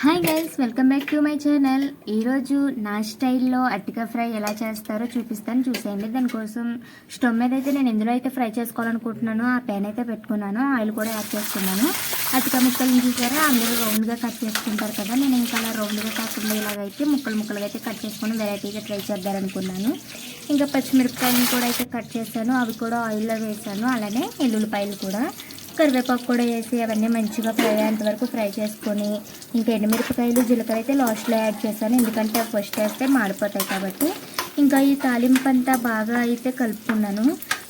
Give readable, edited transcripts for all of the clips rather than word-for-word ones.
Hi guys, welcome back to my channel. ఈరోజు నా స్టైల్లో అరటికాయ ఫ్రై ఎలా చేస్తారో చూపిస్తాను, చూసేయండి. దానికోసం స్టవ్ మీద అయితే నేను ఎందులో అయితే ఫ్రై చేసుకోవాలనుకుంటున్నానో ఆ ప్యాన్ అయితే పెట్టుకున్నాను. ఆయిల్ కూడా యాడ్ చేసుకున్నాను. అరటికాయ ముక్కలు చూసారా, అందరూ రౌండ్గా కట్ చేసుకుంటారు కదా. నేను ఇంకా అలా రౌండ్గా కాకుండా ఇలాగైతే ముక్కలుగా అయితే కట్ చేసుకుని వెరైటీగా ట్రై చేద్దామనుకున్నాను. ఇంకా పచ్చిమిరపకాయలను కూడా అయితే కట్ చేశాను, అవి కూడా ఆయిల్లో వేసాను. అలానే ఎల్లుల్లిపాయలు కూడా, కరివేపాకు కూడా వేసి అవన్నీ మంచిగా ఫ్రై అయ్యేంత వరకు ఫ్రై చేసుకొని, ఇంకా ఎండుమిరపకాయలు జీలకర్ర అయితే లాస్ట్లో యాడ్ చేశాను, ఎందుకంటే ఫస్ట్ వేస్తే మాడిపోతాయి కాబట్టి. ఇంకా ఈ తాలింపు అంతా బాగా అయితే కలుపుకున్నాను.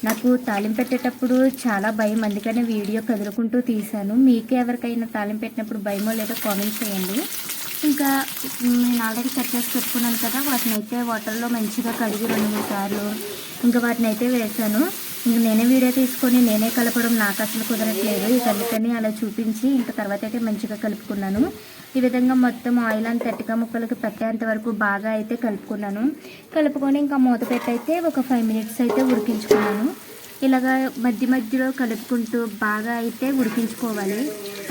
నాకు తాలింపు పెట్టేటప్పుడు చాలా భయం, అందుకని వీడియో కదులుకుంటూ తీశాను. మీకు ఎవరికైనా తాలింపు పెట్టినప్పుడు భయమో లేదో కామెంట్ చేయండి. ఇంకా నేను ఆల్రెడీ కట్ చేసి పెట్టుకున్నాను కదా, వాటిని అయితే వాటర్లో మంచిగా కడిగి 2-3 సార్లు ఇంకా వాటిని అయితే వేసాను. ఇంక నేనే వీడియో తీసుకొని నేనే కలపడం నాకు అసలు కుదరట్లేదు. ఇక అందుకని అలా చూపించి ఇంకా తర్వాత అయితే మంచిగా కలుపుకున్నాను. ఈ విధంగా మొత్తం ఆయిల్ అంతా అరటికాయ ముక్కలకి పెట్టేంత వరకు బాగా అయితే కలుపుకున్నాను. కలుపుకొని ఇంకా మూత పెట్టయితే ఒక 5 మినిట్స్ అయితే ఉడికించుకున్నాను. ఇలాగా మధ్య మధ్యలో కలుపుకుంటూ బాగా అయితే ఉడికించుకోవాలి.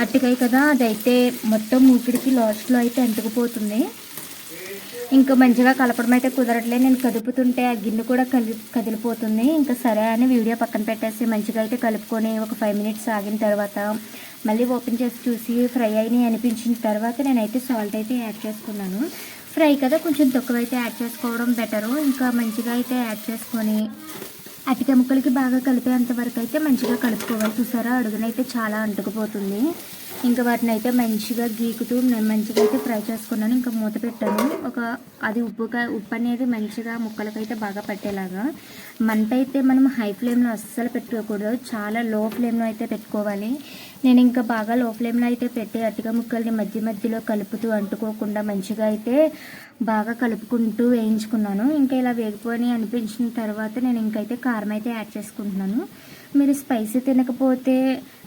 అరటికాయ కదా, అదైతే మొత్తం ఊపిరికి లాస్ట్లో అయితే అంటుకుపోతుంది. ఇంకా మంచిగా కలపడం అయితే కుదరట్లేదు. నేను కదుపుతుంటే ఆ గిన్నె కూడా కదిలిపోతుంది. ఇంకా సరే అని వీడియో పక్కన పెట్టేసి మంచిగా అయితే కలుపుకొని ఒక 5 మినిట్స్ ఆగిన తర్వాత మళ్ళీ ఓపెన్ చేసి చూసి ఫ్రై అయినాయి అనిపించిన తర్వాత నేనైతే సాల్ట్ అయితే యాడ్ చేసుకున్నాను. ఫ్రై కదా, కొంచెం తక్కువ అయితే యాడ్ చేసుకోవడం బెటరు. ఇంకా మంచిగా అయితే యాడ్ చేసుకొని అరటికాయ ముక్కలకి బాగా కలిపేంత వరకు అయితే మంచిగా కలుపుకోవాలి. చూసారా, అడుగునైతే చాలా అంటుకుపోతుంది. ఇంకా వాటిని అయితే మంచిగా గీకుతూ నేను మంచిగా అయితే ఫ్రై చేసుకున్నాను. ఇంకా మూత పెట్టాను. అది ఉప్పు అనేది మంచిగా ముక్కలకైతే బాగా పట్టేలాగా. మంట అయితే మనం హై ఫ్లేమ్లో అస్సలు పెట్టుకోకూడదు, చాలా లో ఫ్లేమ్లో అయితే పెట్టుకోవాలి. నేను ఇంకా బాగా లో ఫ్లేమ్లో అయితే పెట్టి అరటికాయ ముక్కల్ని మధ్య మధ్యలో కలుపుతూ అంటుకోకుండా మంచిగా అయితే బాగా కలుపుకుంటూ వేయించుకున్నాను. ఇంకా ఇలా వేగిపోయి అనిపించిన తర్వాత నేను ఇంకైతే కారం అయితే యాడ్ చేసుకుంటున్నాను. మీరు స్పైసీ తినకపోతే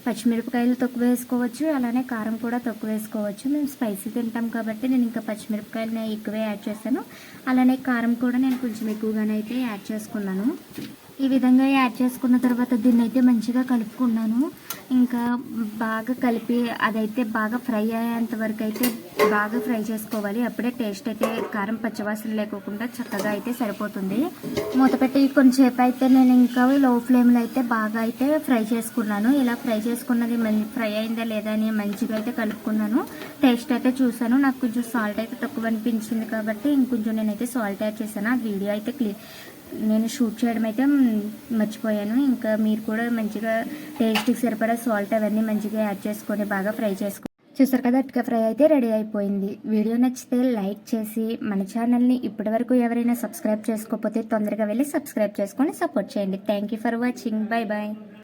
పచ్చిమిరపకాయలు తక్కువ వేసుకోవచ్చు, అలానే కారం కూడా తక్కువ వేసుకోవచ్చు. మేము స్పైసీ తింటాం కాబట్టి నేను ఇంకా పచ్చిమిరపకాయలు ఎక్కువే యాడ్ చేశాను. అలానే కారం కూడా నేను కొంచెం ఎక్కువగానే అయితే యాడ్ చేసుకున్నాను. ఈ విధంగా యాడ్ చేసుకున్న తర్వాత దీన్ని అయితే మంచిగా కలుపుకున్నాను. ఇంకా బాగా కలిపి అదైతే బాగా ఫ్రై అయ్యేంత వరకు అయితే బాగా ఫ్రై చేసుకోవాలి. అప్పుడే టేస్ట్ అయితే కారం పచ్చివాసన లేకోకుండా చక్కగా అయితే సరిపోతుంది. మూత పెట్టి కొంచెంసేపు అయితే నేను ఇంకా లో ఫ్లేమ్లో అయితే బాగా అయితే ఫ్రై చేసుకున్నాను. ఇలా ఫ్రై చేసుకున్నది ఫ్రై అయిందా లేదా అని మంచిగా అయితే కలుపుకున్నాను. టేస్ట్ అయితే చూసాను, నాకు కొంచెం సాల్ట్ అయితే తక్కువ అనిపించింది కాబట్టి ఇంకొంచెం నేనైతే సాల్ట్ యాడ్ చేశాను. ఆ వీడియో అయితే నేను షూట్ చేయడం అయితే మర్చిపోయాను. ఇంకా మీరు కూడా మంచిగా టేస్ట్కి సరిపడా సాల్ట్ అవన్నీ మంచిగా యాడ్ చేసుకొని బాగా ఫ్రై చేసుకోండి. చూసారు కదా, అరటికాయ ఫ్రై అయితే రెడీ అయిపోయింది. వీడియో నచ్చితే లైక్ చేసి మన ఛానల్ని ఇప్పటివరకు ఎవరైనా సబ్స్క్రైబ్ చేసుకోకపోతే తొందరగా వెళ్ళి సబ్స్క్రైబ్ చేసుకొని సపోర్ట్ చేయండి. Thank you for watching. Bye bye.